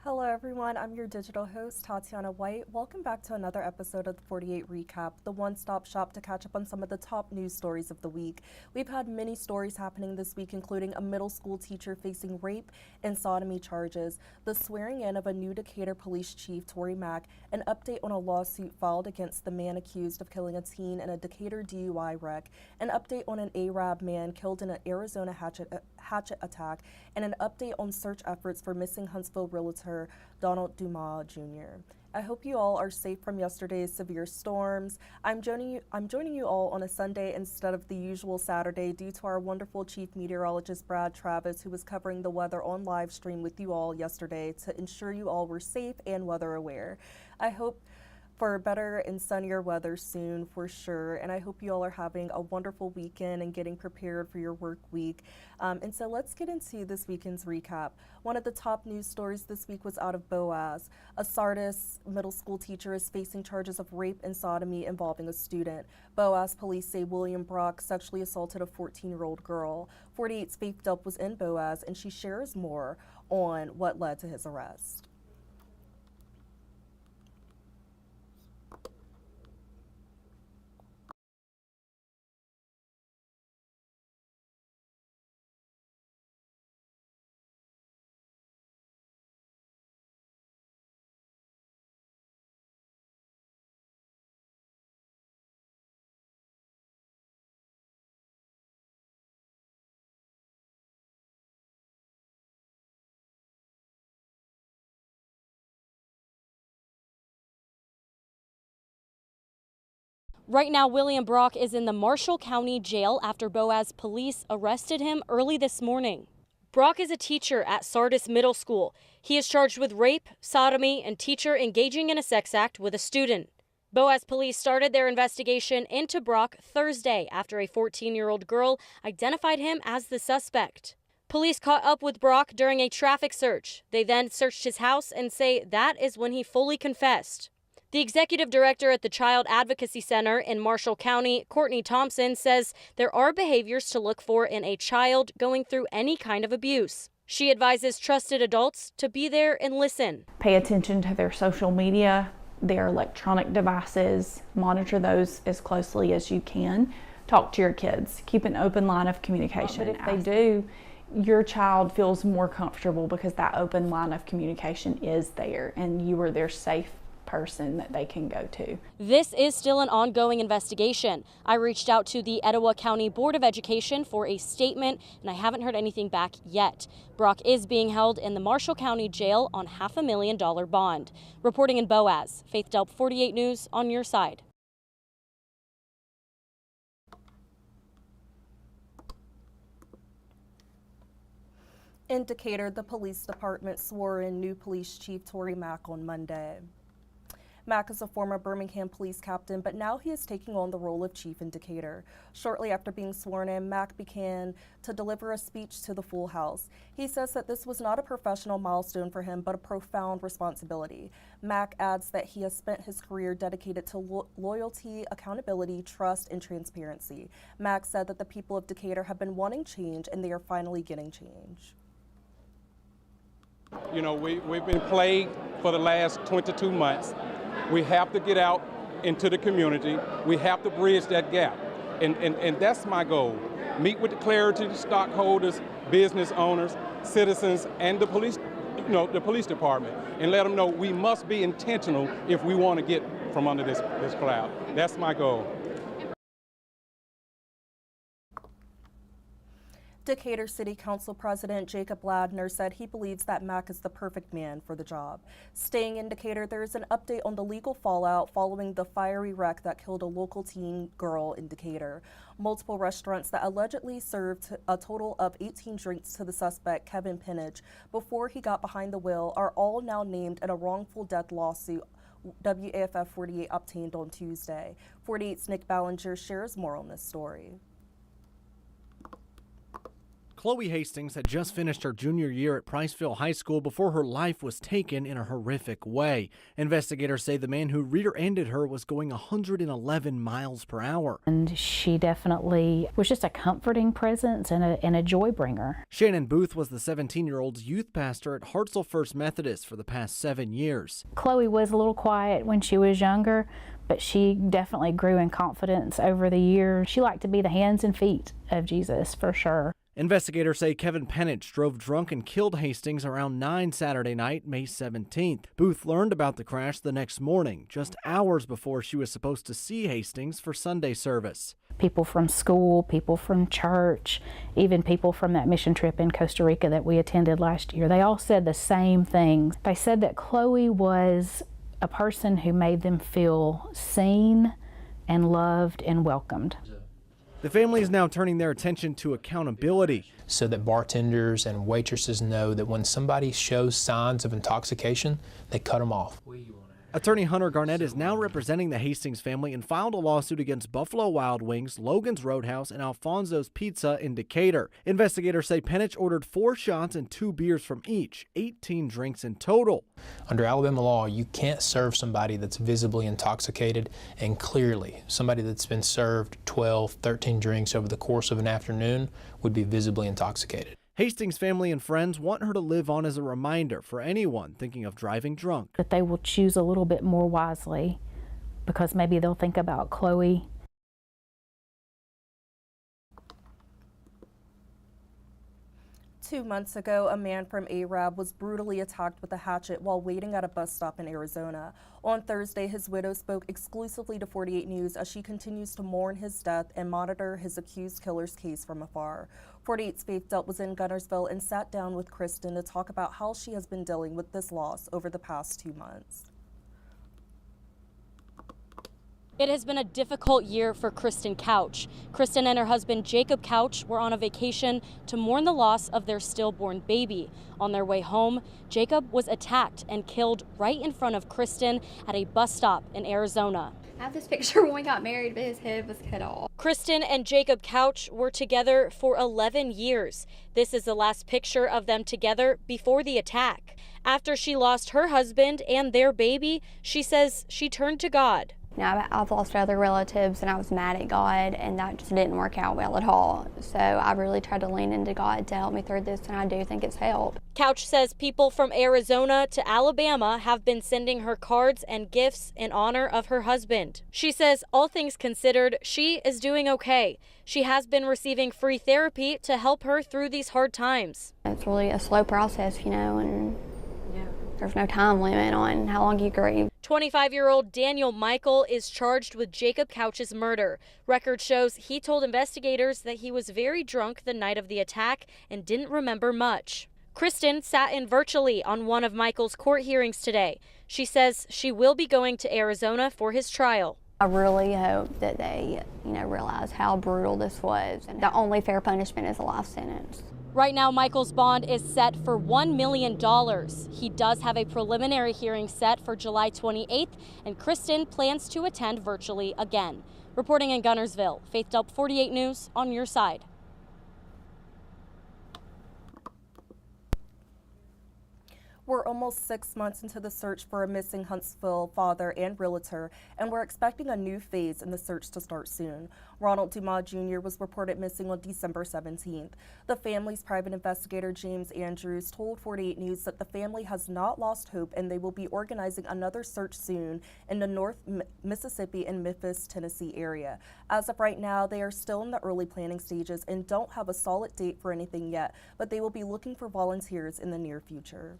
Hello everyone, I'm your digital host, Tatyana White. Welcome back to another episode of the 48 Recap, the one-stop shop to catch up on some of the top news stories of the week. We've had many stories happening this week, including a middle school teacher facing rape and sodomy charges, the swearing in of a new Decatur police chief, Tory Mack, an update on a lawsuit filed against the man accused of killing a teen in a Decatur DUI wreck, an update on an Arab man killed in an Arizona hatchet attack, and an update on search efforts for missing Huntsville realtor Ronald Dumas Jr. I hope you all are safe from yesterday's severe storms. I'm joining you all on a Sunday instead of the usual Saturday due to our wonderful chief meteorologist Brad Travis, who was covering the weather on live stream with you all yesterday to ensure you all were safe and weather aware. I hope for better and sunnier weather soon for sure, and I hope you all are having a wonderful weekend and getting prepared for your work week. And so let's get into this weekend's recap. One of the top news stories this week was out of Boaz. A Sardis middle school teacher is facing charges of rape and sodomy involving a student. Boaz police say William Brock sexually assaulted a 14-year-old girl. 48's Faith Delp was in Boaz, and she shares more on what led to his arrest. Right now, William Brock is in the Marshall County Jail after Boaz police arrested him early this morning. Brock is a teacher at Sardis Middle School. He is charged with rape, sodomy, and teacher engaging in a sex act with a student. Boaz police started their investigation into Brock Thursday after a 14-year-old girl identified him as the suspect. Police caught up with Brock during a traffic search. They then searched his house and say that is when he fully confessed. The executive director at the Child Advocacy Center in Marshall County, Courtney Thompson, says there are behaviors to look for in a child going through any kind of abuse. She advises trusted adults to be there and listen. Pay attention to their social media, their electronic devices, monitor those as closely as you can. Talk to your kids, keep an open line of communication. But if they do, your child feels more comfortable because that open line of communication is there and you are their safe person that they can go to. This is still an ongoing investigation. I reached out to the Etowah County Board of Education for a statement, and I haven't heard anything back yet. Brock is being held in the Marshall County Jail on $500,000 bond. Reporting in Boaz, Faith Delp, 48 News, on your side. In Decatur, the police department swore in new police chief Tory Mack on Monday. Mack is a former Birmingham police captain, but now he is taking on the role of chief in Decatur. Shortly after being sworn in, Mack began to deliver a speech to the full house. He says that this was not a professional milestone for him, but a profound responsibility. Mack adds that he has spent his career dedicated to loyalty, accountability, trust, and transparency. Mack said that the people of Decatur have been wanting change, and they are finally getting change. You know, we've been plagued for the last 22 months. We have to get out into the community. We have to bridge that gap. And that's my goal. Meet with the clarity, stockholders, business owners, citizens, and the police, the police department, and let them know we must be intentional if we want to get from under this cloud. That's my goal. Decatur City Council President Jacob Ladner said he believes that Mack is the perfect man for the job. Staying in Decatur, there is an update on the legal fallout following the fiery wreck that killed a local teen girl in Decatur. Multiple restaurants that allegedly served a total of 18 drinks to the suspect, Kevin Pinnage, before he got behind the wheel, are all now named in a wrongful death lawsuit WAFF 48 obtained on Tuesday. 48's Nick Ballinger shares more on this story. Chloe Hastings had just finished her junior year at Priceville High School before her life was taken in a horrific way. Investigators say the man who rear-ended her was going 111 miles per hour. And she definitely was just a comforting presence and a joy bringer. Shannon Booth was the 17-year-old's youth pastor at Huntsville First Methodist for the past 7 years. Chloe was a little quiet when she was younger, but she definitely grew in confidence over the years. She liked to be the hands and feet of Jesus, for sure. Investigators say Kevin Penich drove drunk and killed Hastings around 9 Saturday night, May 17th. Booth learned about the crash the next morning, just hours before she was supposed to see Hastings for Sunday service. People from school, people from church, even people from that mission trip in Costa Rica that we attended last year, they all said the same things. They said that Chloe was a person who made them feel seen and loved and welcomed. The family is now turning their attention to accountability, so that bartenders and waitresses know that when somebody shows signs of intoxication, they cut them off. Attorney Hunter Garnett is now representing the Hastings family and filed a lawsuit against Buffalo Wild Wings, Logan's Roadhouse, and Alfonso's Pizza in Decatur. Investigators say Penich ordered 4 shots and 2 beers from each, 18 drinks in total. Under Alabama law, you can't serve somebody that's visibly intoxicated, and clearly somebody that's been served 12, 13 drinks over the course of an afternoon would be visibly intoxicated. Hastings' family and friends want her to live on as a reminder for anyone thinking of driving drunk. That they will choose a little bit more wisely, because maybe they'll think about Chloe. Two months ago, a man from Arab was brutally attacked with a hatchet while waiting at a bus stop in Arizona. On Thursday, his widow spoke exclusively to 48 News as she continues to mourn his death and monitor his accused killer's case from afar. 48's Faith Delt was in Guntersville and sat down with Kristen to talk about how she has been dealing with this loss over the past 2 months. It has been a difficult year for Kristen Couch. Kristen and her husband Jacob Couch were on a vacation to mourn the loss of their stillborn baby. On their way home, Jacob was attacked and killed right in front of Kristen at a bus stop in Arizona. I have this picture when we got married, but his head was cut off. Kristen and Jacob Couch were together for 11 years. This is the last picture of them together before the attack. After she lost her husband and their baby, she says she turned to God. Now, I've lost other relatives and I was mad at God, and that just didn't work out well at all. So I really tried to lean into God to help me through this, and I do think it's helped. Couch says people from Arizona to Alabama have been sending her cards and gifts in honor of her husband. She says, all things considered, she is doing okay. She has been receiving free therapy to help her through these hard times. It's really a slow process, you know, and there's no time limit on how long you grieve. 25-year-old Daniel Michael is charged with Jacob Couch's murder. Record shows he told investigators that he was very drunk the night of the attack and didn't remember much. Kristen sat in virtually on one of Michael's court hearings today. She says she will be going to Arizona for his trial. I really hope that they, realize how brutal this was, and the only fair punishment is a life sentence. Right now, Michael's bond is set for $1 million. He does have a preliminary hearing set for July 28th, and Kristen plans to attend virtually again. Reporting in Guntersville, Faith Delt, 48 News, on your side. We're almost 6 months into the search for a missing Huntsville father and realtor, and we're expecting a new phase in the search to start soon. Ronald Dumas Jr. was reported missing on December 17th. The family's private investigator, James Andrews, told 48 News that the family has not lost hope and they will be organizing another search soon in the North Mississippi and Memphis, Tennessee area. As of right now, they are still in the early planning stages and don't have a solid date for anything yet, but they will be looking for volunteers in the near future.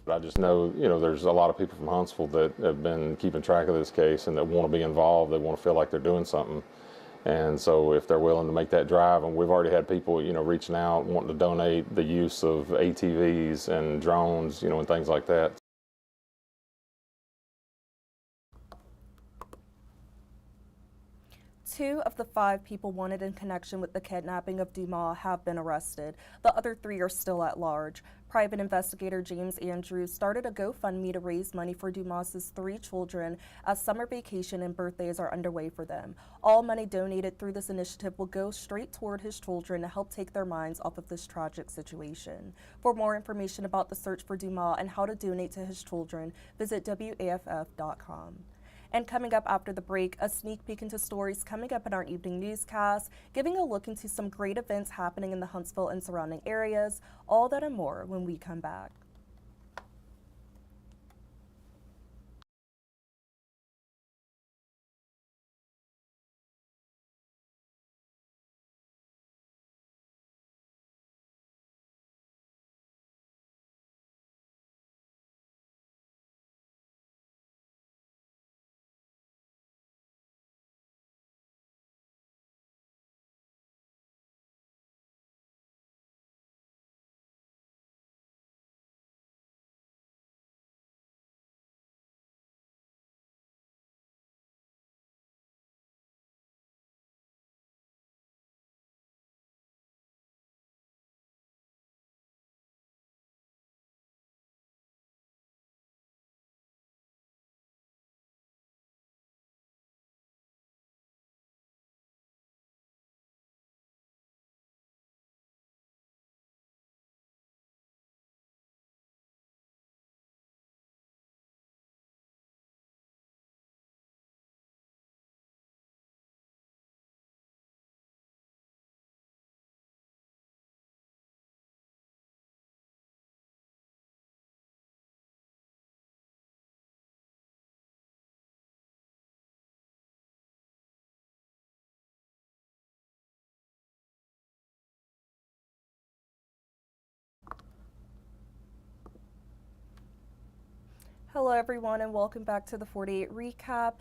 I just know, there's a lot of people from Huntsville that have been keeping track of this case and that want to be involved. They want to feel like they're doing something. And so if they're willing to make that drive, and we've already had people, reaching out, wanting to donate the use of ATVs and drones, and things like that. 2 of the 5 people wanted in connection with the kidnapping of Dumas have been arrested. The other 3 are still at large. Private investigator James Andrews started a GoFundMe to raise money for Dumas's 3 children as summer vacation and birthdays are underway for them. All money donated through this initiative will go straight toward his children to help take their minds off of this tragic situation. For more information about the search for Dumas and how to donate to his children, visit WAFF.com. And coming up after the break, a sneak peek into stories coming up in our evening newscast, giving a look into some great events happening in the Huntsville and surrounding areas. All that and more when we come back. Hello everyone and welcome back to the 48 recap.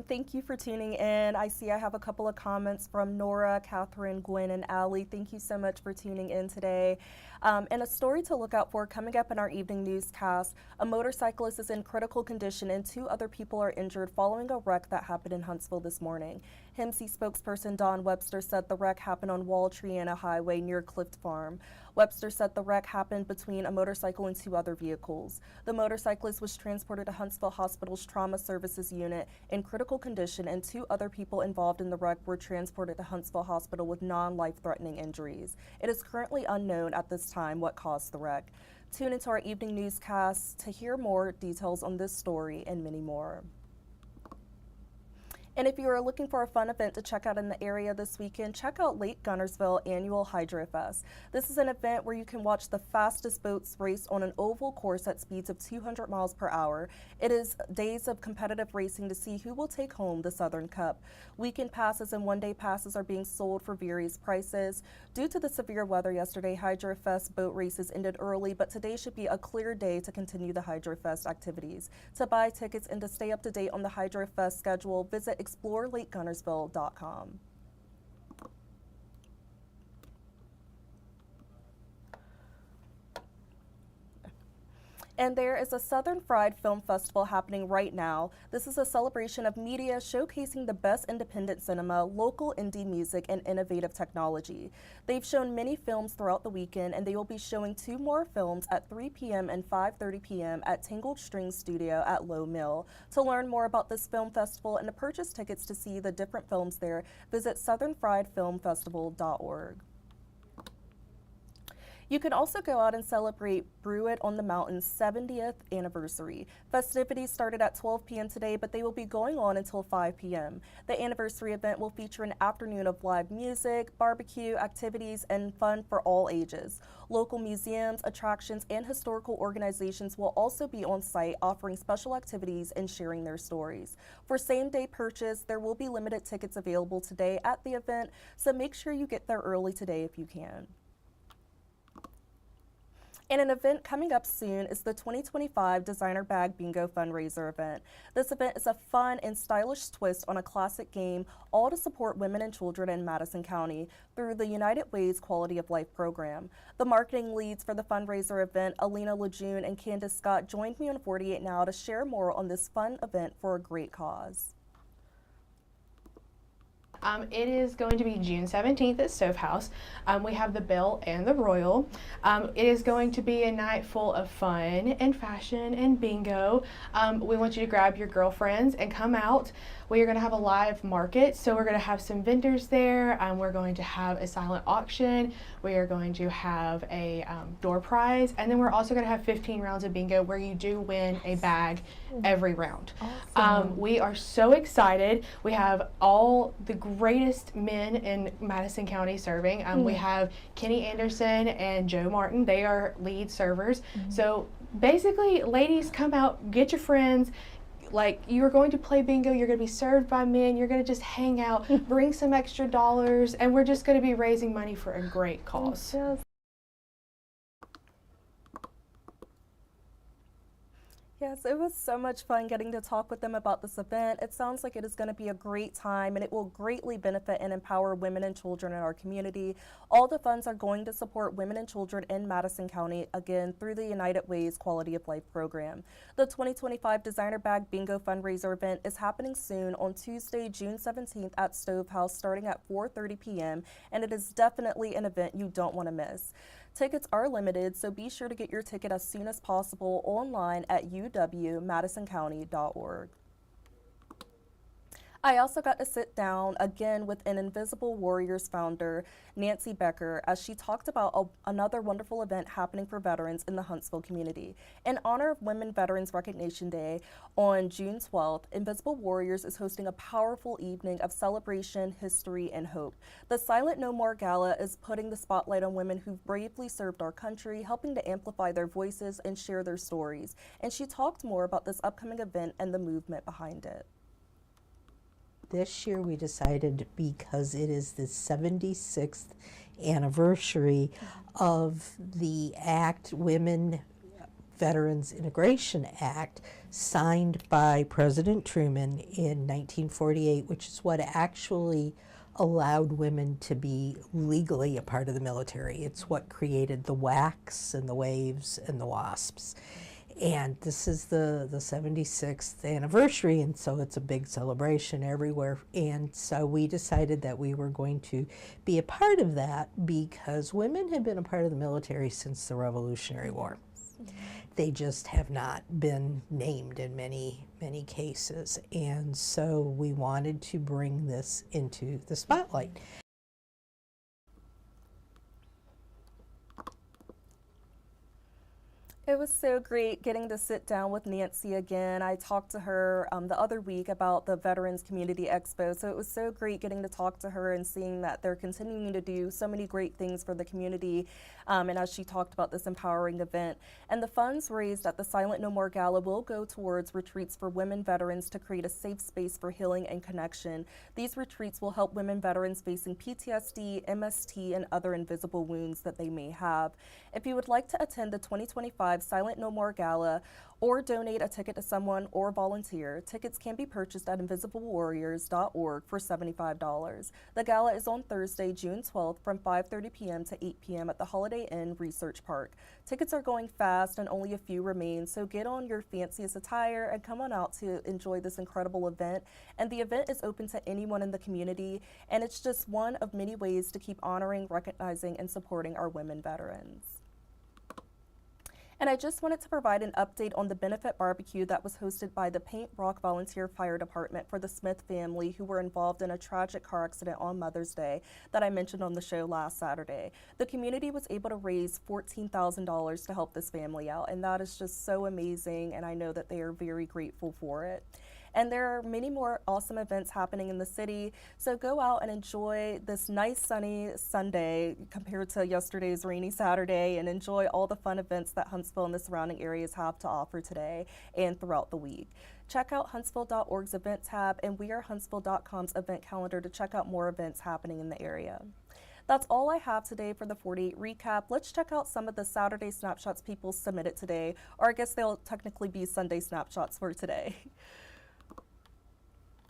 Thank you for tuning in. I see I have a couple of comments from Nora, Catherine, Gwen, and Allie. Thank you so much for tuning in today. And a story to look out for coming up in our evening newscast. A motorcyclist is in critical condition and 2 other people are injured following a wreck that happened in Huntsville this morning. HIMSI spokesperson Don Webster said the wreck happened on Wall-Triana Highway near Clift Farm. Webster said the wreck happened between a motorcycle and 2 other vehicles. The motorcyclist was transported to Huntsville Hospital's Trauma Services Unit in critical condition, and 2 other people involved in the wreck were transported to Huntsville Hospital with non-life-threatening injuries. It is currently unknown at this time what caused the wreck. Tune into our evening newscast to hear more details on this story and many more. And if you are looking for a fun event to check out in the area this weekend, check out Lake Guntersville Annual Hydro Fest. This is an event where you can watch the fastest boats race on an oval course at speeds of 200 miles per hour. It is days of competitive racing to see who will take home the Southern Cup. Weekend passes and one-day passes are being sold for various prices. Due to the severe weather yesterday, Hydro Fest boat races ended early, but today should be a clear day to continue the Hydro Fest activities. To buy tickets and to stay up to date on the Hydro Fest schedule, visit ExploreLakeGuntersville.com. And there is a Southern Fried Film Festival happening right now. This is a celebration of media showcasing the best independent cinema, local indie music, and innovative technology. They've shown many films throughout the weekend, and they will be showing 2 more films at 3 p.m. and 5:30 p.m. at Tangled Strings Studio at Low Mill. To learn more about this film festival and to purchase tickets to see the different films there, visit southernfriedfilmfestival.org. You can also go out and celebrate Brew It on the Mountain's 70th anniversary. Festivities started at 12 p.m. today, but they will be going on until 5 p.m. The anniversary event will feature an afternoon of live music, barbecue, activities, and fun for all ages. Local museums, attractions, and historical organizations will also be on site offering special activities and sharing their stories. For same-day purchase, there will be limited tickets available today at the event, so make sure you get there early today if you can. And an event coming up soon is the 2025 Designer Bag Bingo Fundraiser event. This event is a fun and stylish twist on a classic game, all to support women and children in Madison County through the United Way's Quality of Life program. The marketing leads for the fundraiser event, Alina Lejeune and Candace Scott, joined me on 48 Now to share more on this fun event for a great cause. It is going to be June 17th at Stovehouse. We have the Belle and the Royal. It is going to be a night full of fun and fashion and bingo. We want you to grab your girlfriends and come out. We are going to have a live market, so we're going to have some vendors there. We're going to have a silent auction. We are going to have a door prize, and then we're also going to have 15 rounds of bingo where you do win a bag every round. Awesome. We are so excited. We have all the greatest men in Madison County serving. We have Kenny Anderson and Joe Martin. They are lead servers. So basically, ladies, come out, get your friends. Like, you're going to play bingo, you're going to be served by men, you're going to just hang out, bring some extra dollars, and we're just going to be raising money for a great cause. Yes, it was so much fun getting to talk with them about this event. It sounds like it is going to be a great time, and it will greatly benefit and empower women and children in our community. All the funds are going to support women and children in Madison County, again, through the United Way's Quality of Life program. The 2025 Designer Bag Bingo fundraiser event is happening soon on Tuesday, June 17th at Stovehouse, starting at 4:30 p.m., and it is definitely an event you don't want to miss. Tickets are limited, so be sure to get your ticket as soon as possible online at uwmadisoncounty.org. I also got to sit down again with an Invisible Warriors founder, Nancy Becker, as she talked about another wonderful event happening for veterans in the Huntsville community. In honor of Women Veterans Recognition Day on June 12th, Invisible Warriors is hosting a powerful evening of celebration, history, and hope. The Silent No More Gala is putting the spotlight on women who've bravely served our country, helping to amplify their voices and share their stories. And she talked more about this upcoming event and the movement behind it. This year we decided, because it is the 76th anniversary of the Act, Women Veterans Integration Act, signed by President Truman in 1948, which is what actually allowed women to be legally a part of the military. It's what created the WACs and the WAVEs and the WASPs. And this is the 76th anniversary, and so it's a big celebration everywhere. And so we decided that we were going to be a part of that because women have been a part of the military since the Revolutionary War. They just have not been named in many cases. And so we wanted to bring this into the spotlight. It was so great getting to sit down with Nancy again. I talked to her the other week about the Veterans Community Expo, so it was so great getting to talk to her and seeing that they're continuing to do so many great things for the community, and as she talked about this empowering event. And the funds raised at the Silent No More Gala will go towards retreats for women veterans to create a safe space for healing and connection. These retreats will help women veterans facing PTSD, MST, and other invisible wounds that they may have. If you would like to attend the 2025 Silent No More Gala or donate a ticket to someone or volunteer, tickets can be purchased at invisiblewarriors.org for $75. The gala is on Thursday, June 12th from 5:30 p.m. to 8 p.m. at the Holiday Inn Research Park. Tickets are going fast and only a few remain, so get on your fanciest attire and come on out to enjoy this incredible event. And the event is open to anyone in the community, and it's just one of many ways to keep honoring, recognizing, and supporting our women veterans. And I just wanted to provide an update on the benefit barbecue that was hosted by the Paint Rock Volunteer Fire Department for the Smith family who were involved in a tragic car accident on Mother's Day that I mentioned on the show last Saturday. The community was able to raise $14,000 to help this family out, and that is just so amazing, and I know that they are very grateful for it. And there are many more awesome events happening in the city, so go out and enjoy this nice sunny Sunday compared to yesterday's rainy Saturday, and enjoy all the fun events that Huntsville and the surrounding areas have to offer today and throughout the week. Check out huntsville.org's event tab and wearehuntsville.com's event calendar to check out more events happening in the area. That's all I have today for the 48 recap. Let's check out some of the Saturday snapshots people submitted today, or I guess they'll technically be Sunday snapshots for today.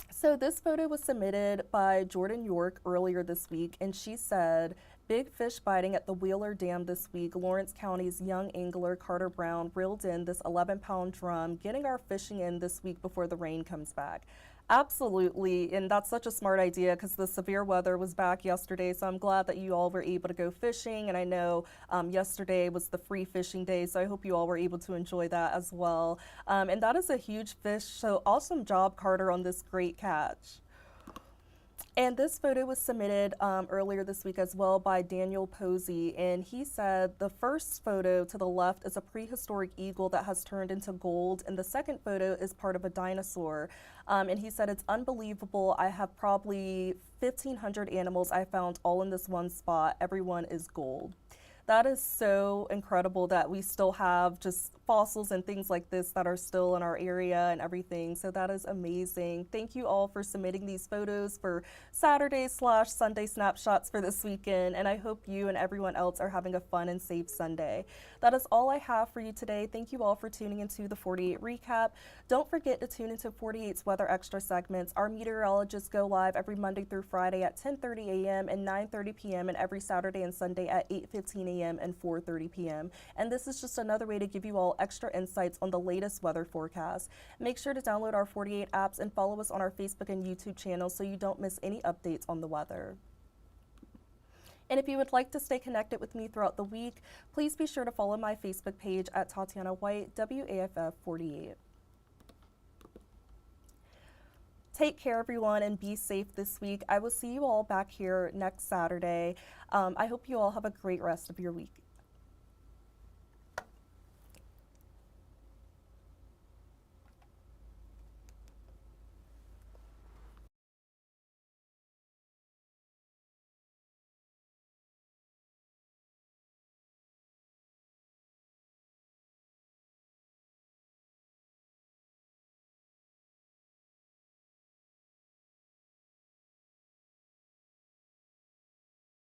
So this photo was submitted by Jordan York earlier this week, and she said, "Big fish biting at the Wheeler Dam this week. Lawrence County's young angler Carter Brown reeled in this 11-pound drum, getting our fishing in this week before the rain comes back. Absolutely, and that's such a smart idea because the severe weather was back yesterday, so I'm glad that you all were able to go fishing, and I know yesterday was the free fishing day, so I hope you all were able to enjoy that as well. And that is a huge fish, so awesome job, Carter, on this great catch. And this photo was submitted earlier this week as well by Daniel Posey, and he said the first photo to the left is a prehistoric eagle that has turned into gold, and the second photo is part of a dinosaur. And he said, it's unbelievable. I have probably 1,500 animals I found all in this one spot. Everyone is gold. That is so incredible that we still have just fossils and things like this that are still in our area and everything. So that is amazing. Thank you all for submitting these photos for Saturday/Sunday snapshots for this weekend. And I hope you and everyone else are having a fun and safe Sunday. That is all I have for you today. Thank you all for tuning into the 48 recap. Don't forget to tune into 48's Weather Extra segments. Our meteorologists go live every Monday through Friday at 10:30 a.m. and 9:30 p.m. and every Saturday and Sunday at 8:15 a.m. and 4:30 p.m. And this is just another way to give you all extra insights on the latest weather forecast. Make sure to download our 48 apps and follow us on our Facebook and YouTube channels so you don't miss any updates on the weather. And if you would like to stay connected with me throughout the week, please be sure to follow my Facebook page at Tatyana White, WAFF 48. Take care, everyone, and be safe this week. I will see you all back here next Saturday. I hope you all have a great rest of your week.